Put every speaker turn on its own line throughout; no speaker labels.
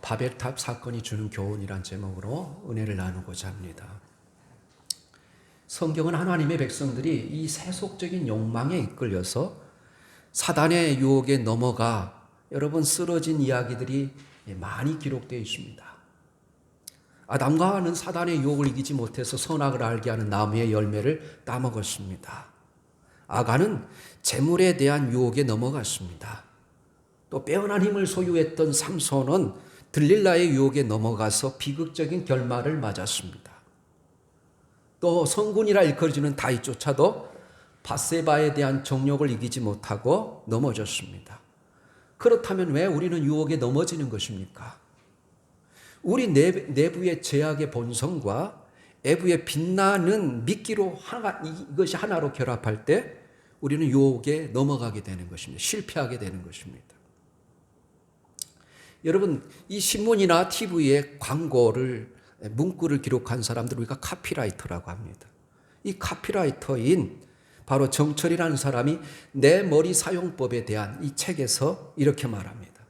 바벨탑 사건이 주는 교훈이란 제목으로 은혜를 나누고자 합니다. 성경은 하나님의 백성들이 이 세속적인 욕망에 이끌려서 사단의 유혹에 넘어가 여러분 쓰러진 이야기들이 많이 기록되어 있습니다. 아담과 하와는 사단의 유혹을 이기지 못해서 선악을 알게 하는 나무의 열매를 따먹었습니다. 아가는 재물에 대한 유혹에 넘어갔습니다. 또 빼어난 힘을 소유했던 삼손은 들릴라의 유혹에 넘어가서 비극적인 결말을 맞았습니다. 또 성군이라 일컬어지는 다윗조차도 밧세바에 대한 정욕을 이기지 못하고 넘어졌습니다. 그렇다면 왜 우리는 유혹에 넘어지는 것입니까? 우리 내부의 죄악의 본성과 외부의 빛나는 미끼로 이것이 하나로 결합할 때 우리는 유혹에 넘어가게 되는 것입니다. 실패하게 되는 것입니다. 여러분, 이 신문이나 TV에 문구를 기록한 사람들 우리가 카피라이터라고 합니다. 이 카피라이터인 바로 정철이라는 사람이 내 머리 사용법에 대한 이 책에서 이렇게 말합니다.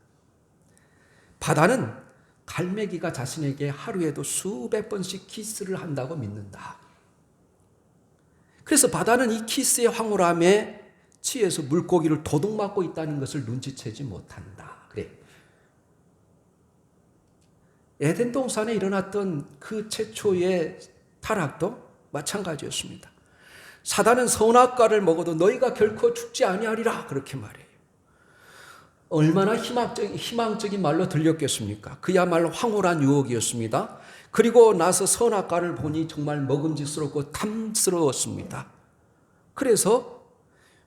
바다는 갈매기가 자신에게 하루에도 수백 번씩 키스를 한다고 믿는다. 그래서 바다는 이 키스의 황홀함에 취해서 물고기를 도둑맞고 있다는 것을 눈치채지 못한다. 그래. 에덴 동산에 일어났던 그 최초의 타락도 마찬가지였습니다. 사단은 선악과를 먹어도 너희가 결코 죽지 아니하리라 그렇게 말해요. 얼마나 희망적인 말로 들렸겠습니까? 그야말로 황홀한 유혹이었습니다. 그리고 나서 선악과를 보니 정말 먹음직스럽고 탐스러웠습니다. 그래서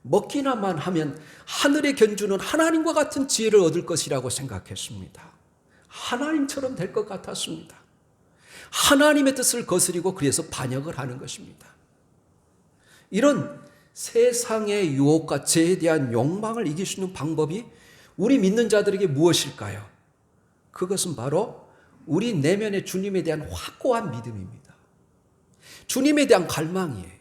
먹기나만 하면 하늘의 견주는 하나님과 같은 지혜를 얻을 것이라고 생각했습니다. 하나님처럼 될 것 같았습니다. 하나님의 뜻을 거스리고 그래서 반역을 하는 것입니다. 이런 세상의 유혹과 죄에 대한 욕망을 이길 수 있는 방법이 우리 믿는 자들에게 무엇일까요? 그것은 바로 우리 내면의 주님에 대한 확고한 믿음입니다. 주님에 대한 갈망이에요.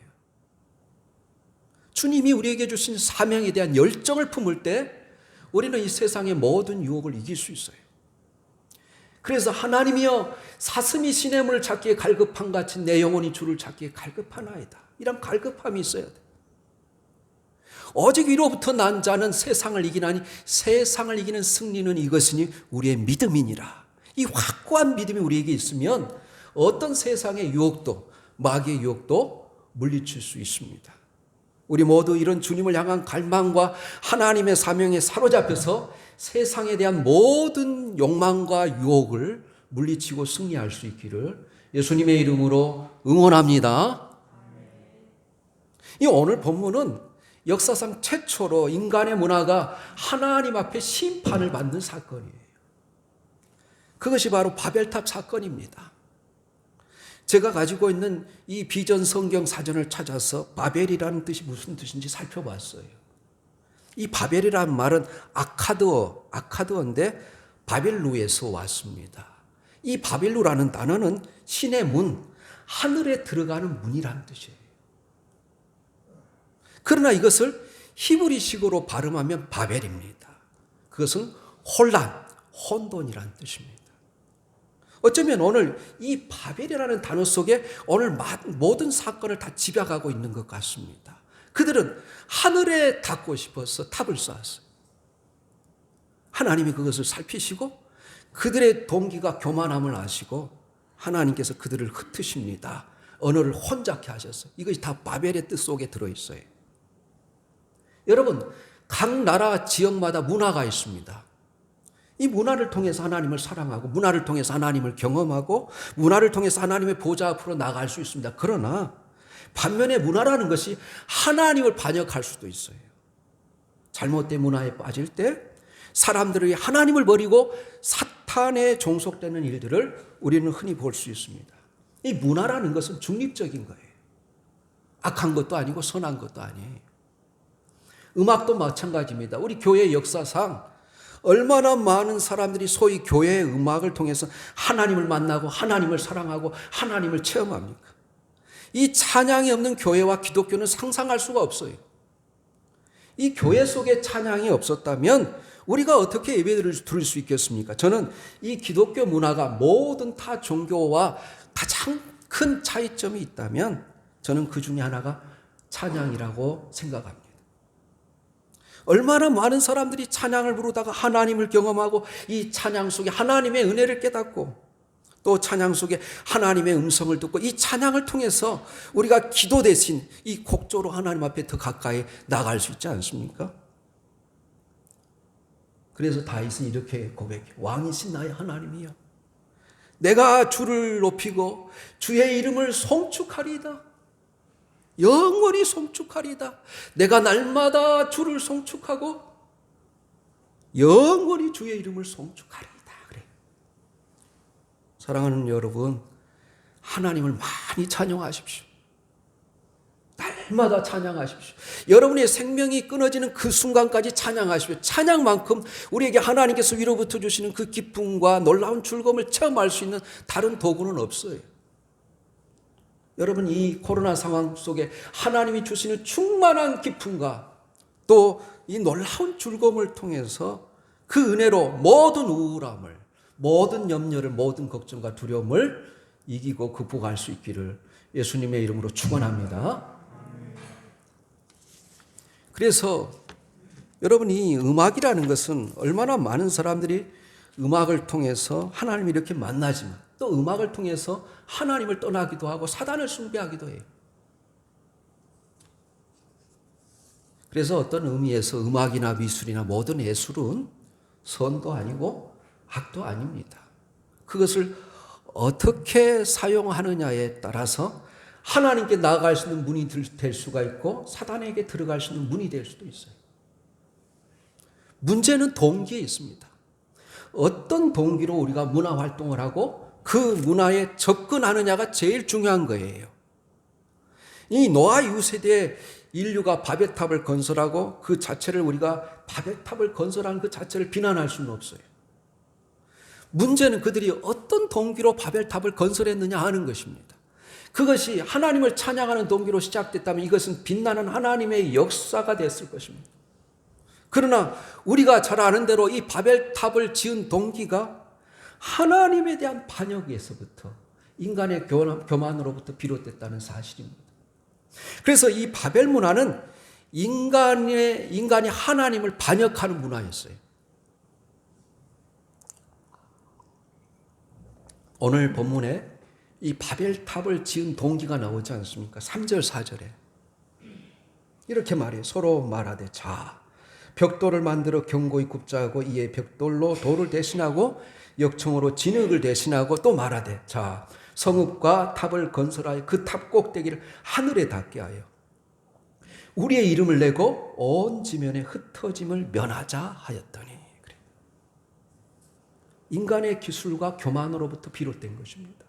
주님이 우리에게 주신 사명에 대한 열정을 품을 때 우리는 이 세상의 모든 유혹을 이길 수 있어요. 그래서 하나님이여 사슴이 시냇물을 찾기에 갈급한 같이 내 영혼이 주를 찾기에 갈급하나이다. 이런 갈급함이 있어야 돼. 오직 위로부터 난 자는 세상을 이기나니 세상을 이기는 승리는 이것이니 우리의 믿음이니라. 이 확고한 믿음이 우리에게 있으면 어떤 세상의 유혹도 마귀의 유혹도 물리칠 수 있습니다. 우리 모두 이런 주님을 향한 갈망과 하나님의 사명에 사로잡혀서 세상에 대한 모든 욕망과 유혹을 물리치고 승리할 수 있기를 예수님의 이름으로 응원합니다. 이 오늘 본문은 역사상 최초로 인간의 문화가 하나님 앞에 심판을 받는 사건이에요. 그것이 바로 바벨탑 사건입니다. 제가 가지고 있는 이 비전 성경 사전을 찾아서 바벨이라는 뜻이 무슨 뜻인지 살펴봤어요. 이 바벨이라는 말은 아카드어인데 바벨루에서 왔습니다. 이 바벨루라는 단어는 신의 문, 하늘에 들어가는 문이라는 뜻이에요. 그러나 이것을 히브리식으로 발음하면 바벨입니다. 그것은 혼돈이라는 뜻입니다. 어쩌면 오늘 이 바벨이라는 단어 속에 오늘 모든 사건을 다 집약하고 있는 것 같습니다. 그들은 하늘에 닿고 싶어서 탑을 쌓았어요. 하나님이 그것을 살피시고 그들의 동기가 교만함을 아시고 하나님께서 그들을 흩으십니다. 언어를 혼잡케 하셨어요. 이것이 다 바벨의 뜻 속에 들어있어요. 여러분, 각 나라 지역마다 문화가 있습니다. 이 문화를 통해서 하나님을 사랑하고 문화를 통해서 하나님을 경험하고 문화를 통해서 하나님의 보좌 앞으로 나아갈 수 있습니다. 그러나 반면에 문화라는 것이 하나님을 반역할 수도 있어요. 잘못된 문화에 빠질 때 사람들이 하나님을 버리고 사탄에 종속되는 일들을 우리는 흔히 볼 수 있습니다. 이 문화라는 것은 중립적인 거예요. 악한 것도 아니고 선한 것도 아니에요. 음악도 마찬가지입니다. 우리 교회 역사상 얼마나 많은 사람들이 소위 교회의 음악을 통해서 하나님을 만나고 하나님을 사랑하고 하나님을 체험합니까? 이 찬양이 없는 교회와 기독교는 상상할 수가 없어요. 이 교회 속에 찬양이 없었다면 우리가 어떻게 예배를 드릴 수 있겠습니까? 저는 이 기독교 문화가 모든 타 종교와 가장 큰 차이점이 있다면 저는 그 중에 하나가 찬양이라고 생각합니다. 얼마나 많은 사람들이 찬양을 부르다가 하나님을 경험하고 이 찬양 속에 하나님의 은혜를 깨닫고 또 찬양 속에 하나님의 음성을 듣고 이 찬양을 통해서 우리가 기도 대신 이 곡조로 하나님 앞에 더 가까이 나갈 수 있지 않습니까? 그래서 다윗은 이렇게 고백해. 왕이신 나의 하나님이여, 내가 주를 높이고 주의 이름을 송축하리이다. 영원히 송축하리이다. 내가 날마다 주를 송축하고 영원히 주의 이름을 송축하리이다. 그래. 사랑하는 여러분, 하나님을 많이 찬양하십시오. 날마다 찬양하십시오. 여러분의 생명이 끊어지는 그 순간까지 찬양하십시오. 찬양만큼 우리에게 하나님께서 위로부터 주시는 그 기쁨과 놀라운 즐거움을 체험할 수 있는 다른 도구는 없어요. 여러분, 이 코로나 상황 속에 하나님이 주시는 충만한 기쁨과 또 이 놀라운 즐거움을 통해서 그 은혜로 모든 우울함을, 모든 염려를, 모든 걱정과 두려움을 이기고 극복할 수 있기를 예수님의 이름으로 축원합니다. 그래서 여러분, 이 음악이라는 것은 얼마나 많은 사람들이 음악을 통해서 하나님을 이렇게 만나지만 또 음악을 통해서 하나님을 떠나기도 하고 사단을 숭배하기도 해요. 그래서 어떤 의미에서 음악이나 미술이나 모든 예술은 선도 아니고 악도 아닙니다. 그것을 어떻게 사용하느냐에 따라서 하나님께 나아갈 수 있는 문이 될 수가 있고 사단에게 들어갈 수 있는 문이 될 수도 있어요. 문제는 동기에 있습니다. 어떤 동기로 우리가 문화 활동을 하고 그 문화에 접근하느냐가 제일 중요한 거예요. 이 노아 이후 세대에 인류가 바벨탑을 건설하고 그 자체를 우리가 바벨탑을 건설한 그 자체를 비난할 수는 없어요. 문제는 그들이 어떤 동기로 바벨탑을 건설했느냐 하는 것입니다. 그것이 하나님을 찬양하는 동기로 시작됐다면 이것은 빛나는 하나님의 역사가 됐을 것입니다. 그러나 우리가 잘 아는 대로 이 바벨탑을 지은 동기가 하나님에 대한 반역에서부터 인간의 교만으로부터 비롯됐다는 사실입니다. 그래서 이 바벨 문화는 인간이 하나님을 반역하는 문화였어요. 오늘 본문에 이 바벨탑을 지은 동기가 나오지 않습니까? 3절 4절에 이렇게 말해요. 서로 말하되 자, 벽돌을 만들어 견고히 굽자 하고 이에 벽돌로 돌을 대신하고 역청으로 진흙을 대신하고 또 말하되 자, 성읍과 탑을 건설하여 그 탑 꼭대기를 하늘에 닿게 하여 우리의 이름을 내고 온 지면에 흩어짐을 면하자 하였더니. 그래. 인간의 기술과 교만으로부터 비롯된 것입니다.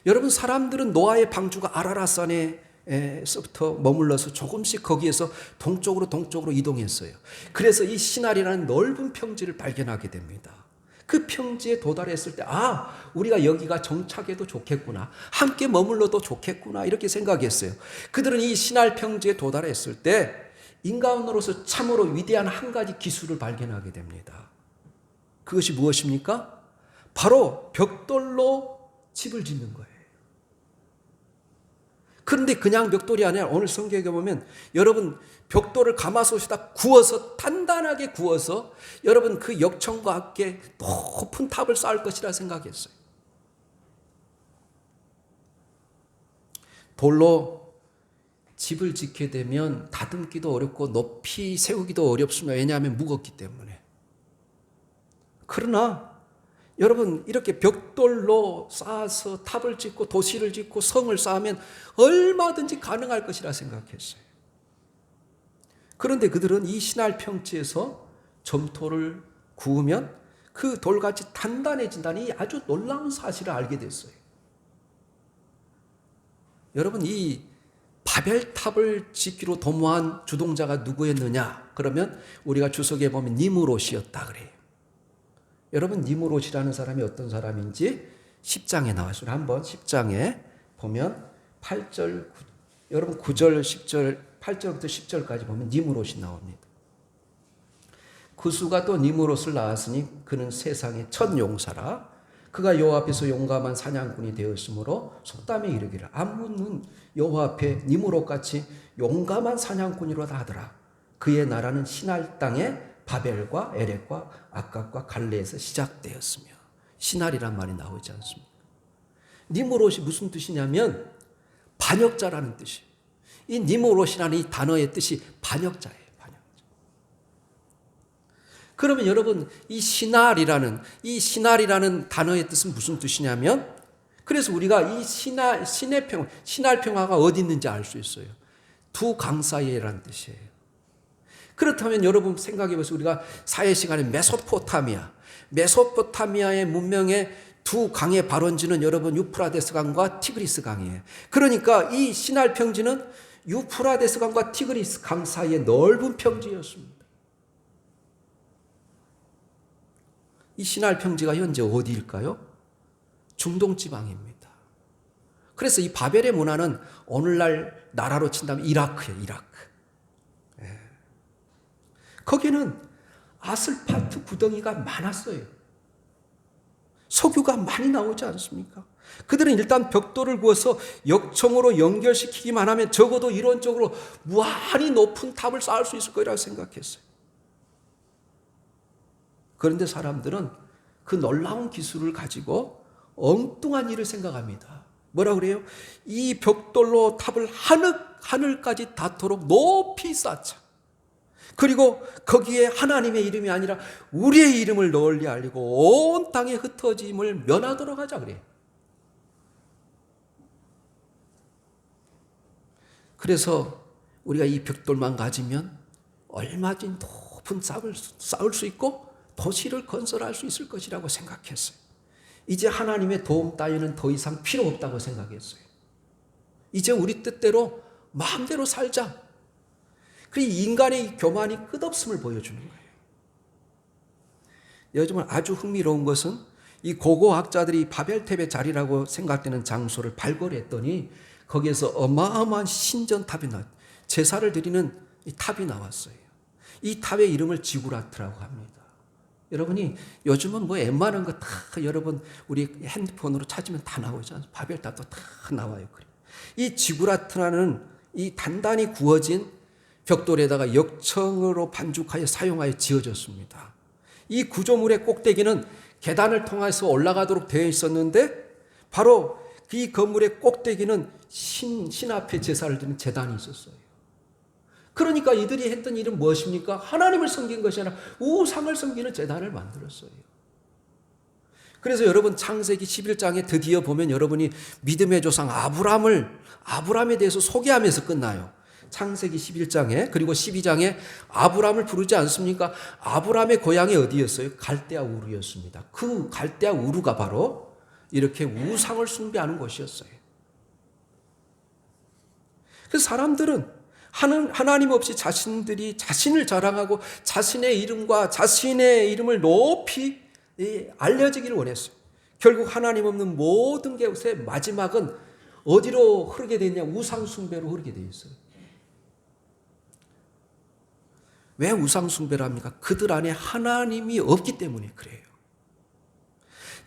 여러분, 사람들은 노아의 방주가 아라랏산에서부터 머물러서 조금씩 거기에서 동쪽으로 이동했어요. 그래서 이 시날이라는 넓은 평지를 발견하게 됩니다. 그 평지에 도달했을 때 우리가 여기가 정착해도 좋겠구나, 함께 머물러도 좋겠구나 이렇게 생각했어요. 그들은 이 시날 평지에 도달했을 때 인간으로서 참으로 위대한 한 가지 기술을 발견하게 됩니다. 그것이 무엇입니까? 바로 벽돌로 집을 짓는 거예요. 그런데 그냥 벽돌이 아니라 오늘 성경에 보면 여러분 벽돌을 가마솥에다 구워서 단단하게 구워서 여러분 그 역청과 함께 높은 탑을 쌓을 것이라 생각했어요. 돌로 집을 짓게 되면 다듬기도 어렵고 높이 세우기도 어렵습니다. 왜냐하면 무겁기 때문에. 그러나 여러분 이렇게 벽돌로 쌓아서 탑을 짓고 도시를 짓고 성을 쌓으면 얼마든지 가능할 것이라 생각했어요. 그런데 그들은 이 시날 평지에서 점토를 구우면 그 돌같이 단단해진다는 이 아주 놀라운 사실을 알게 됐어요. 여러분, 이 바벨탑을 짓기로 도모한 주동자가 누구였느냐? 그러면 우리가 주석에 보면 니므롯이었다 그래요. 여러분, 니므롯이라는 사람이 어떤 사람인지 10장에 나와있어요. 한번 10장에 보면 8절, 여러분 9절, 10절, 8절부터 10절까지 보면 니므롯이 나옵니다. 그 수가 또 니므롯을 낳았으니 그는 세상의 첫 용사라. 그가 여호와 앞에서 용감한 사냥꾼이 되었으므로 속담에 이르기를 아무는 여호와 앞에 니므롯같이 용감한 사냥꾼이로다 하더라. 그의 나라는 시날 땅에 바벨과 에렉과 아깝과 갈레에서 시작되었으며. 시날이란 말이 나오지 않습니까? 니므롯이 무슨 뜻이냐면 반역자라는 뜻이에요. 이 니므롯이라는 이 단어의 뜻이 반역자예요. 그러면 여러분 이 시날이라는 단어의 뜻은 무슨 뜻이냐면, 그래서 우리가 이 시날 평화가 어디 있는지 알 수 있어요. 두 강 사이에라는 뜻이에요. 그렇다면 여러분 생각해 보세요. 우리가 사회 시간에 메소포타미아의 문명의 두 강의 발원지는 여러분 유프라데스 강과 티그리스 강이에요. 그러니까 이 시날 평지는 유프라데스 강과 티그리스 강 사이의 넓은 평지였습니다. 이 시날 평지가 현재 어디일까요? 중동 지방입니다. 그래서 이 바벨의 문화는 오늘날 나라로 친다면 이라크예요. 이라크. 예. 거기는 아스팔트 구덩이가 많았어요. 석유가 많이 나오지 않습니까? 그들은 일단 벽돌을 구워서 역청으로 연결시키기만 하면 적어도 이론적으로 무한히 높은 탑을 쌓을 수 있을 거라고 생각했어요. 그런데 사람들은 그 놀라운 기술을 가지고 엉뚱한 일을 생각합니다. 뭐라 그래요? 이 벽돌로 탑을 하늘까지 닿도록 높이 쌓자. 그리고 거기에 하나님의 이름이 아니라 우리의 이름을 널리 알리고 온 땅에 흩어짐을 면하도록 하자 그래요. 그래서 우리가 이 벽돌만 가지면 얼마든지 높은 탑을 쌓을 수 있고 도시를 건설할 수 있을 것이라고 생각했어요. 이제 하나님의 도움 따위는 더 이상 필요 없다고 생각했어요. 이제 우리 뜻대로 마음대로 살자. 그리고 인간의 교만이 끝없음을 보여주는 거예요. 요즘은 아주 흥미로운 것은 이 고고학자들이 바벨탑의 자리라고 생각되는 장소를 발굴했더니 거기에서 어마어마한 신전탑이 제사를 드리는 이 탑이 나왔어요. 이 탑의 이름을 지구라트라고 합니다. 여러분이 요즘은 뭐 웬만한 거 다 여러분 우리 핸드폰으로 찾으면 다 나오죠. 바벨탑도 다 나와요. 이 지구라트라는 이 단단히 구워진 벽돌에다가 역청으로 반죽하여 사용하여 지어졌습니다. 이 구조물의 꼭대기는 계단을 통해서 올라가도록 되어 있었는데 바로 이 건물의 꼭대기는 신 앞에 제사를 드리는 제단이 있었어요. 그러니까 이들이 했던 일은 무엇입니까? 하나님을 섬긴 것이 아니라 우상을 섬기는 제단을 만들었어요. 그래서 여러분 창세기 11장에 드디어 보면 여러분이 믿음의 조상 아브라함에 대해서 소개하면서 끝나요. 창세기 11장에 그리고 12장에 아브라함을 부르지 않습니까? 아브라함의 고향이 어디였어요? 갈대아 우르였습니다. 그 갈대아 우르가 바로 이렇게 우상을 숭배하는 곳이었어요. 그래서 사람들은 하나님 없이 자신들이 자신을 자랑하고 자신의 이름과 자신의 이름을 높이 알려지기를 원했어요. 결국 하나님 없는 모든 것의 마지막은 어디로 흐르게 되냐? 우상 숭배로 흐르게 되어 있어요. 왜 우상 숭배를 합니까? 그들 안에 하나님이 없기 때문에 그래요.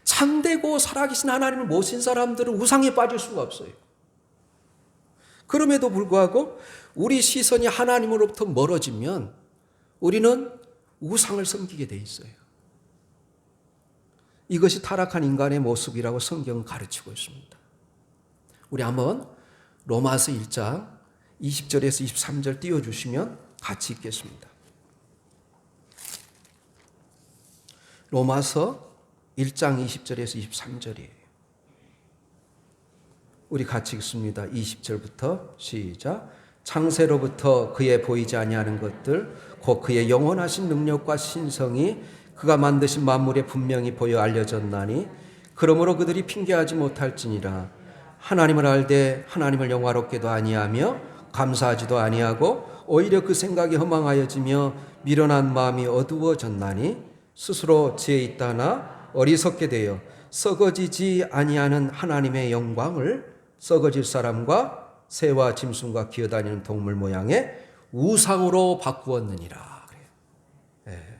참되고 살아계신 하나님을 모신 사람들은 우상에 빠질 수가 없어요. 그럼에도 불구하고 우리 시선이 하나님으로부터 멀어지면 우리는 우상을 섬기게 돼 있어요. 이것이 타락한 인간의 모습이라고 성경은 가르치고 있습니다. 우리 한번 로마서 1장 20절에서 23절 띄워주시면 같이 읽겠습니다. 로마서 1장 20절에서 23절이에요. 우리 같이 읽습니다. 20절부터 시작. 창세로부터 그의 보이지 아니하는 것들 곧 그의 영원하신 능력과 신성이 그가 만드신 만물에 분명히 보여 알려졌나니 그러므로 그들이 핑계하지 못할지니라. 하나님을 알되 하나님을 영화롭게도 아니하며 감사하지도 아니하고 오히려 그 생각이 허망하여지며 미련한 마음이 어두워졌나니 스스로 지혜 있다 하나 어리석게 되어 썩어지지 아니하는 하나님의 영광을 썩어질 사람과 새와 짐승과 기어다니는 동물 모양의 우상으로 바꾸었느니라. 네.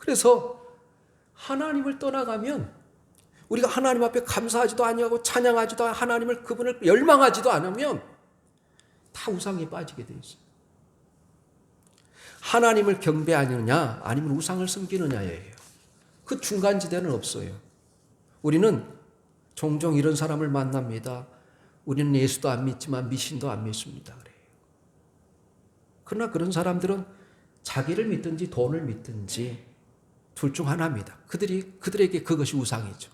그래서 하나님을 떠나가면 우리가 하나님 앞에 감사하지도 아니하고 찬양하지도 하나님을 그분을 열망하지도 않으면 다 우상에 빠지게 돼 있어요. 하나님을 경배하느냐 아니면 우상을 섬기느냐예요. 그 중간지대는 없어요. 우리는 종종 이런 사람을 만납니다. 우리는 예수도 안 믿지만 미신도 안 믿습니다. 그래요. 그러나 그런 사람들은 자기를 믿든지 돈을 믿든지 둘 중 하나입니다. 그들에게 그것이 우상이죠.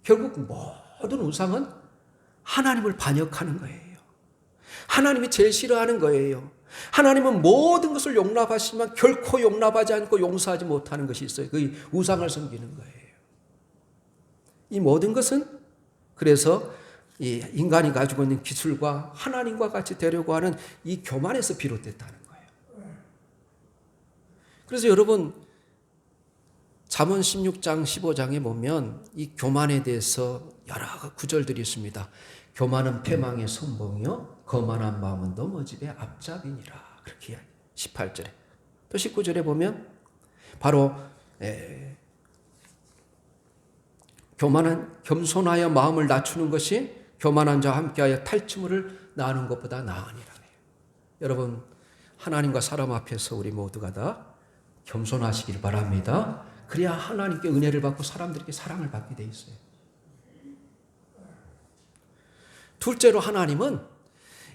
결국 모든 우상은 하나님을 반역하는 거예요. 하나님이 제일 싫어하는 거예요. 하나님은 모든 것을 용납하시지만 결코 용납하지 않고 용서하지 못하는 것이 있어요. 그 우상을 섬기는 거예요. 이 모든 것은 그래서 이 인간이 가지고 있는 기술과 하나님과 같이 되려고 하는 이 교만에서 비롯됐다는 거예요. 그래서 여러분 잠언 16장 15장에 보면 이 교만에 대해서 여러 구절들이 있습니다. 교만은 패망의 선봉이요 거만한 마음은 넘어짐의 앞잡이니라. 그렇게 18절에 또 19절에 보면 바로 교만은 겸손하여 마음을 낮추는 것이 교만한 자와 함께하여 탈취물을 나누는 것보다 나으니라. 여러분 하나님과 사람 앞에서 우리 모두가 다 겸손하시길 바랍니다. 그래야 하나님께 은혜를 받고 사람들에게 사랑을 받게 돼 있어요. 둘째로 하나님은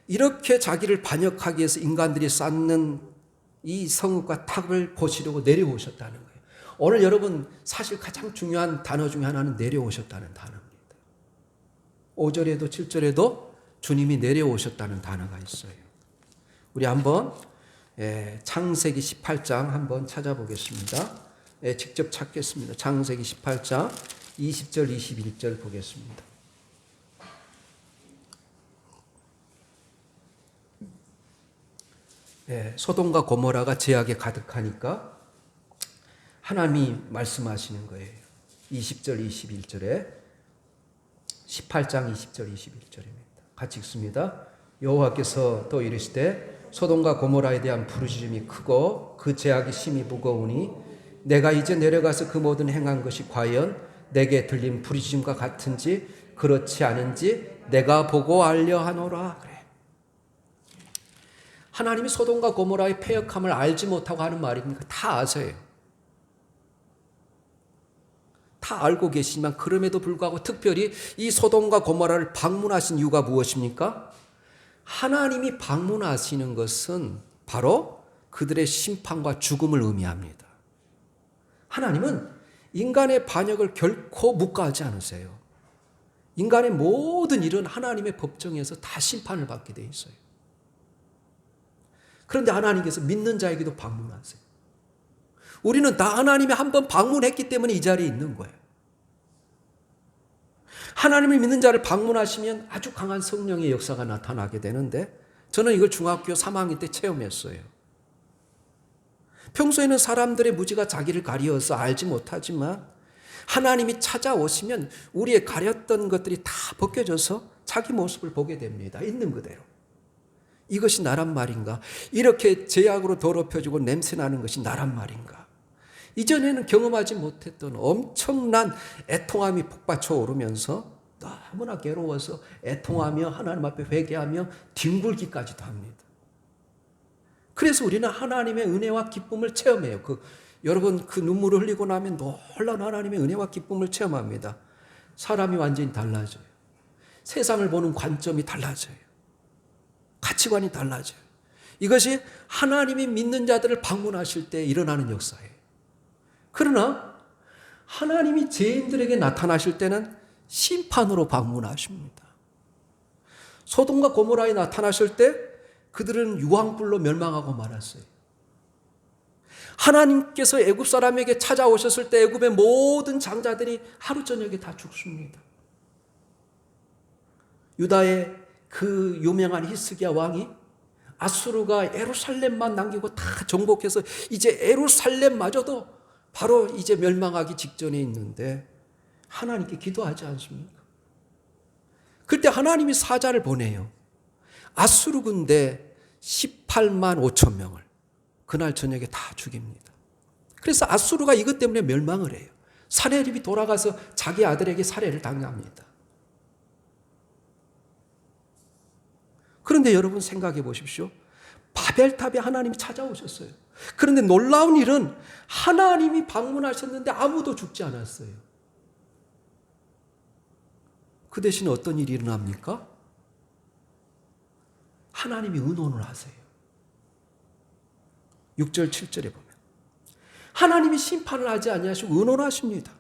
이렇게 자기를 반역하기 위해서 인간들이 쌓는 이 성읍과 탑을 보시려고 내려오셨다는 거예요. 오늘 여러분 사실 가장 중요한 단어 중에 하나는 내려오셨다는 단어입니다. 5절에도 7절에도 주님이 내려오셨다는 단어가 있어요. 우리 한번 창세기 18장 한번 찾아보겠습니다. 직접 찾겠습니다. 창세기 18장 20절 21절 보겠습니다. 소돔과 고모라가 죄악에 가득하니까 하나님이 말씀하시는 거예요. 20절 21절에 18장 20절 21절입니다. 같이 읽습니다. 여호와께서 또 이르시되 소돔과 고모라에 대한 부르짖음이 크고 그 죄악이 심히 무거우니 내가 이제 내려가서 그 모든 행한 것이 과연 내게 들린 부르짖음과 같은지 그렇지 않은지 내가 보고 알려 하노라. 그래. 하나님이 소돔과 고모라의 패역함을 알지 못하고 하는 말입니까? 다 아세요. 다 알고 계시지만 그럼에도 불구하고 특별히 이 소돔과 고모라를 방문하신 이유가 무엇입니까? 하나님이 방문하시는 것은 바로 그들의 심판과 죽음을 의미합니다. 하나님은 인간의 반역을 결코 묵과하지 않으세요. 인간의 모든 일은 하나님의 법정에서 다 심판을 받게 돼 있어요. 그런데 하나님께서 믿는 자에게도 방문하세요. 우리는 다 하나님이 한번 방문했기 때문에 이 자리에 있는 거예요. 하나님을 믿는 자를 방문하시면 아주 강한 성령의 역사가 나타나게 되는데 저는 이걸 중학교 3학년 때 체험했어요. 평소에는 사람들의 무지가 자기를 가리어서 알지 못하지만 하나님이 찾아오시면 우리의 가렸던 것들이 다 벗겨져서 자기 모습을 보게 됩니다. 있는 그대로. 이것이 나란 말인가? 이렇게 죄악으로 더럽혀지고 냄새나는 것이 나란 말인가? 이전에는 경험하지 못했던 엄청난 애통함이 폭받쳐 오르면서 너무나 괴로워서 애통하며 하나님 앞에 회개하며 뒹굴기까지도 합니다. 그래서 우리는 하나님의 은혜와 기쁨을 체험해요. 여러분 그 눈물을 흘리고 나면 놀라운 하나님의 은혜와 기쁨을 체험합니다. 사람이 완전히 달라져요. 세상을 보는 관점이 달라져요. 가치관이 달라져요. 이것이 하나님이 믿는 자들을 방문하실 때 일어나는 역사예요. 그러나 하나님이 죄인들에게 나타나실 때는 심판으로 방문하십니다. 소돔과 고모라에 나타나실 때 그들은 유황불로 멸망하고 말았어요. 하나님께서 애굽 사람에게 찾아오셨을 때 애굽의 모든 장자들이 하루 저녁에 다 죽습니다. 유다의 그 유명한 히스기야 왕이 아수르가 예루살렘만 남기고 다 정복해서 이제 예루살렘마저도 바로 이제 멸망하기 직전에 있는데 하나님께 기도하지 않습니까? 그때 하나님이 사자를 보내요. 아수르 군대 18만 5천 명을 그날 저녁에 다 죽입니다. 그래서 아수르가 이것 때문에 멸망을 해요. 사내립이 돌아가서 자기 아들에게 살해를 당합니다. 그런데 여러분 생각해 보십시오. 바벨탑에 하나님이 찾아오셨어요. 그런데 놀라운 일은 하나님이 방문하셨는데 아무도 죽지 않았어요. 그 대신 어떤 일이 일어납니까? 하나님이 의논을 하세요. 6절 7절에 보면 하나님이 심판을 하지 아니하시고 의논하십니다.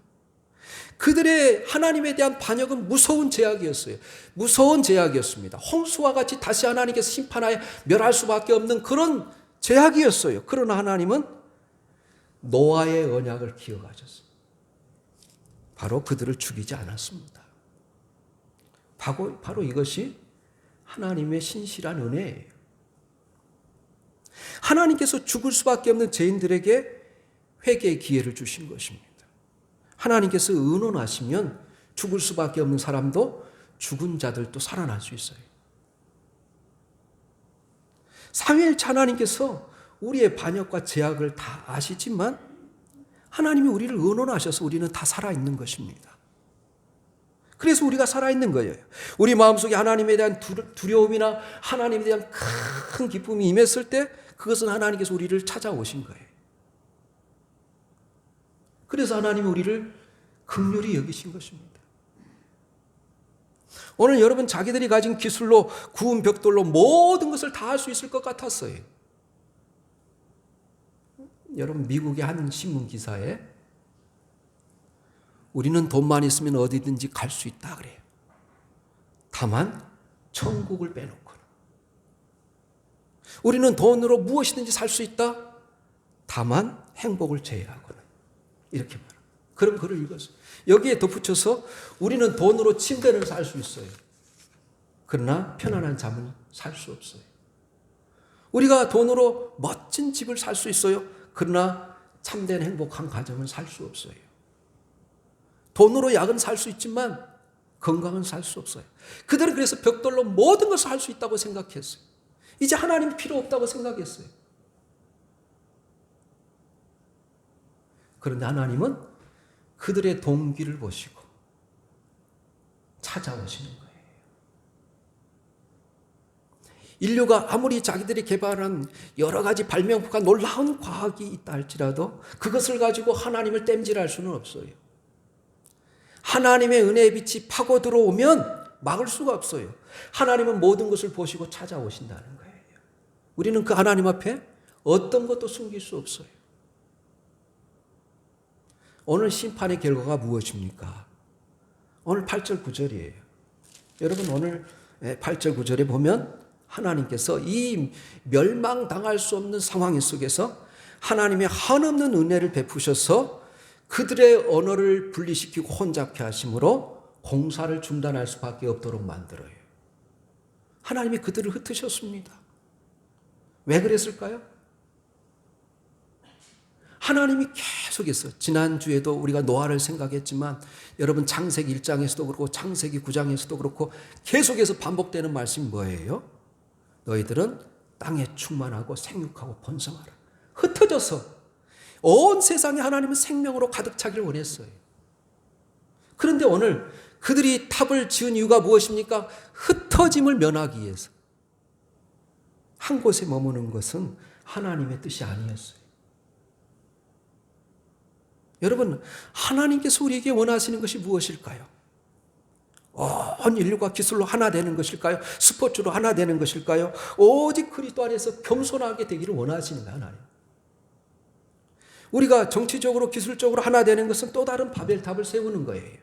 그들의 하나님에 대한 반역은 무서운 제약이었어요. 무서운 제약이었습니다. 홍수와 같이 다시 하나님께서 심판하여 멸할 수밖에 없는 그런 제약이었어요. 그러나 하나님은 노아의 언약을 기억하셨어요. 바로 그들을 죽이지 않았습니다. 바로 이것이 하나님의 신실한 은혜예요. 하나님께서 죽을 수밖에 없는 죄인들에게 회개의 기회를 주신 것입니다. 하나님께서 의논하시면 죽을 수밖에 없는 사람도 죽은 자들도 살아날 수 있어요. 삼위일체 하나님께서 우리의 반역과 제약을 다 아시지만 하나님이 우리를 의논하셔서 우리는 다 살아있는 것입니다. 그래서 우리가 살아있는 거예요. 우리 마음속에 하나님에 대한 두려움이나 하나님에 대한 큰 기쁨이 임했을 때 그것은 하나님께서 우리를 찾아오신 거예요. 그래서 하나님이 우리를 긍휼히 여기신 것입니다. 오늘 여러분 자기들이 가진 기술로 구운 벽돌로 모든 것을 다 할 수 있을 것 같았어요. 여러분 미국의 한 신문 기사에 우리는 돈만 있으면 어디든지 갈 수 있다 그래요. 다만 천국을 빼놓고는. 우리는 돈으로 무엇이든지 살 수 있다. 다만 행복을 제외하고는. 이렇게 말합니다. 그럼 글을 읽었어요. 여기에 덧붙여서 우리는 돈으로 침대를 살 수 있어요. 그러나 편안한 잠은 살 수 없어요. 우리가 돈으로 멋진 집을 살 수 있어요. 그러나 참된 행복한 가정은 살 수 없어요. 돈으로 약은 살 수 있지만 건강은 살 수 없어요. 그들은 그래서 벽돌로 모든 것을 할 수 있다고 생각했어요. 이제 하나님 필요 없다고 생각했어요. 그런데 하나님은 그들의 동기를 보시고 찾아오시는 거예요. 인류가 아무리 자기들이 개발한 여러 가지 발명품과 놀라운 과학이 있다 할지라도 그것을 가지고 하나님을 땜질할 수는 없어요. 하나님의 은혜의 빛이 파고 들어오면 막을 수가 없어요. 하나님은 모든 것을 보시고 찾아오신다는 거예요. 우리는 그 하나님 앞에 어떤 것도 숨길 수 없어요. 오늘 심판의 결과가 무엇입니까? 오늘 8절 9절이에요. 여러분 오늘 8절 9절에 보면 하나님께서 이 멸망당할 수 없는 상황 속에서 하나님의 한없는 은혜를 베푸셔서 그들의 언어를 분리시키고 혼잡케 하심으로 공사를 중단할 수밖에 없도록 만들어요. 하나님이 그들을 흩으셨습니다. 왜 그랬을까요? 하나님이 계속해서 지난주에도 우리가 노아를 생각했지만 여러분 창세기 1장에서도 그렇고 창세기 9장에서도 그렇고 계속해서 반복되는 말씀이 뭐예요? 너희들은 땅에 충만하고 생육하고 번성하라. 흩어져서 온 세상에 하나님은 생명으로 가득 차기를 원했어요. 그런데 오늘 그들이 탑을 지은 이유가 무엇입니까? 흩어짐을 면하기 위해서. 한 곳에 머무는 것은 하나님의 뜻이 아니었어요. 여러분, 하나님께서 우리에게 원하시는 것이 무엇일까요? 온 인류가 기술로 하나 되는 것일까요? 스포츠로 하나 되는 것일까요? 오직 그리스도 안에서 겸손하게 되기를 원하시는 거예요, 하나님. 우리가 정치적으로 기술적으로 하나 되는 것은 또 다른 바벨탑을 세우는 거예요.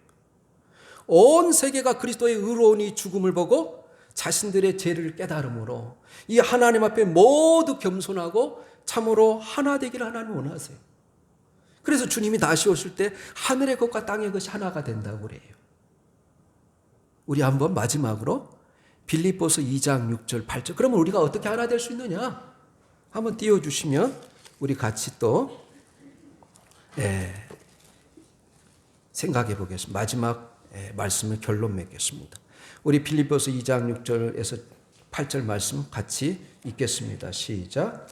온 세계가 그리스도의 의로운 이 죽음을 보고 자신들의 죄를 깨달음으로 이 하나님 앞에 모두 겸손하고 참으로 하나 되기를 하나님 원하세요. 그래서 주님이 다시 오실 때 하늘의 것과 땅의 것이 하나가 된다고 그래요. 우리 한번 마지막으로 빌립보서 2장 6절 8절. 그러면 우리가 어떻게 하나 될 수 있느냐? 한번 띄워주시면 우리 같이 또 생각해 보겠습니다. 마지막 말씀을 결론 맺겠습니다. 우리 빌립보서 2장 6절에서 8절 말씀 같이 읽겠습니다. 시작.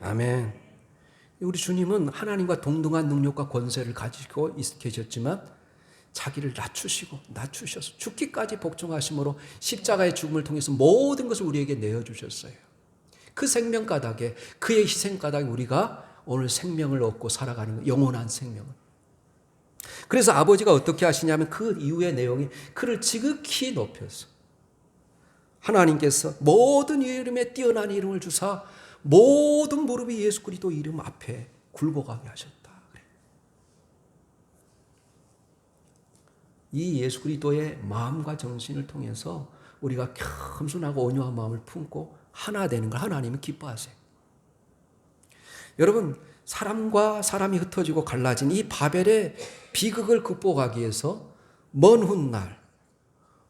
아멘. 우리 주님은 하나님과 동등한 능력과 권세를 가지고 계셨지만 자기를 낮추셔서 죽기까지 복종하심으로 십자가의 죽음을 통해서 모든 것을 우리에게 내어주셨어요. 그 생명가닥에, 그의 희생가닥에 우리가 오늘 생명을 얻고 살아가는 거, 영원한 생명을. 그래서 아버지가 어떻게 하시냐면 그 이후의 내용이 그를 지극히 높여서 하나님께서 모든 이름에 뛰어난 이름을 주사 모든 무릎이 예수 그리스도 이름 앞에 굴복하게 하셨다. 이 예수 그리스도의 마음과 정신을 통해서 우리가 겸손하고 온유한 마음을 품고 하나 되는 걸 하나님은 기뻐하세요. 여러분, 사람과 사람이 흩어지고 갈라진 이 바벨의 비극을 극복하기 위해서 먼 훗날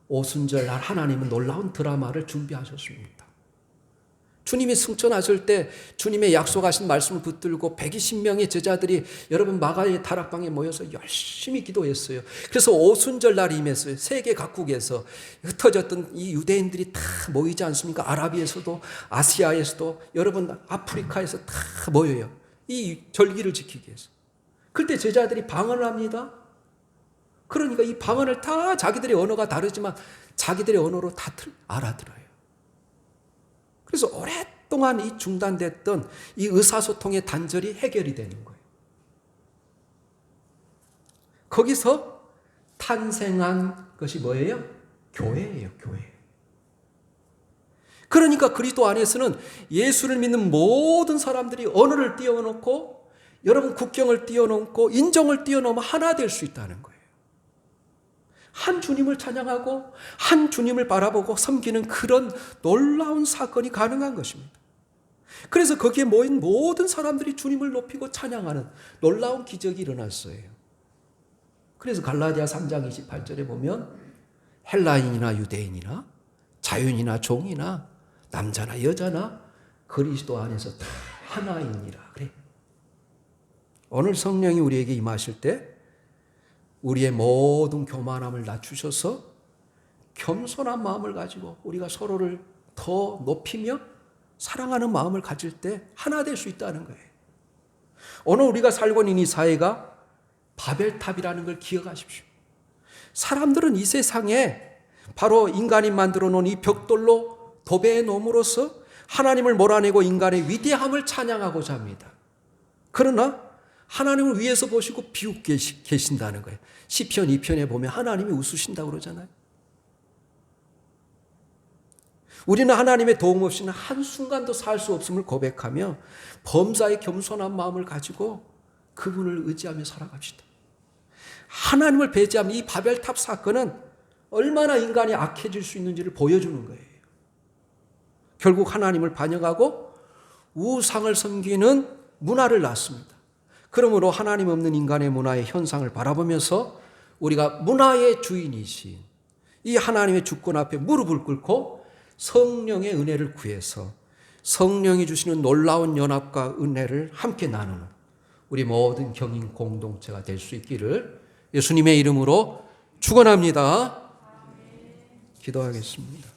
오순절날 하나님은 놀라운 드라마를 준비하셨습니다. 주님이 승천하실 때 주님의 약속하신 말씀을 붙들고 120명의 제자들이 여러분 마가의 다락방에 모여서 열심히 기도했어요. 그래서 오순절날이 임했어요. 세계 각국에서 흩어졌던 이 유대인들이 다 모이지 않습니까? 아라비에서도 아시아에서도 여러분 아프리카에서 다 모여요. 이 절기를 지키기 위해서. 그때 제자들이 방언을 합니다. 그러니까 이 방언을 다 자기들의 언어가 다르지만 자기들의 언어로 다 알아들어요. 그래서 오랫동안 이 중단됐던 이 의사소통의 단절이 해결이 되는 거예요. 거기서 탄생한 것이 뭐예요? 교회예요, 교회. 그러니까 그리스도 안에서는 예수를 믿는 모든 사람들이 언어를 띄워놓고 여러분 국경을 띄워놓고 인종을 띄워놓으면 하나 될 수 있다는 거예요. 한 주님을 찬양하고 한 주님을 바라보고 섬기는 그런 놀라운 사건이 가능한 것입니다. 그래서 거기에 모인 모든 사람들이 주님을 높이고 찬양하는 놀라운 기적이 일어났어요. 그래서 갈라디아 3장 28절에 보면 헬라인이나 유대인이나 자유인이나 종이나 남자나 여자나 그리스도 안에서 다 하나이니라 그래. 오늘 성령이 우리에게 임하실 때 우리의 모든 교만함을 낮추셔서 겸손한 마음을 가지고 우리가 서로를 더 높이며 사랑하는 마음을 가질 때 하나 될 수 있다는 거예요. 오늘 우리가 살고 있는 이 사회가 바벨탑이라는 걸 기억하십시오. 사람들은 이 세상에 바로 인간이 만들어 놓은 이 벽돌로 도배해 놓음으로써 하나님을 몰아내고 인간의 위대함을 찬양하고자 합니다. 그러나 하나님을 위에서 보시고 비웃고 계신다는 거예요. 시편 2편에 보면 하나님이 웃으신다고 그러잖아요. 우리는 하나님의 도움 없이는 한순간도 살 수 없음을 고백하며 범사의 겸손한 마음을 가지고 그분을 의지하며 살아갑시다. 하나님을 배제하면 이 바벨탑 사건은 얼마나 인간이 악해질 수 있는지를 보여주는 거예요. 결국 하나님을 반역하고 우상을 섬기는 문화를 낳습니다. 그러므로 하나님 없는 인간의 문화의 현상을 바라보면서 우리가 문화의 주인이신 이 하나님의 주권 앞에 무릎을 꿇고 성령의 은혜를 구해서 성령이 주시는 놀라운 연합과 은혜를 함께 나누는 우리 모든 경인 공동체가 될 수 있기를 예수님의 이름으로 축원합니다. 기도하겠습니다.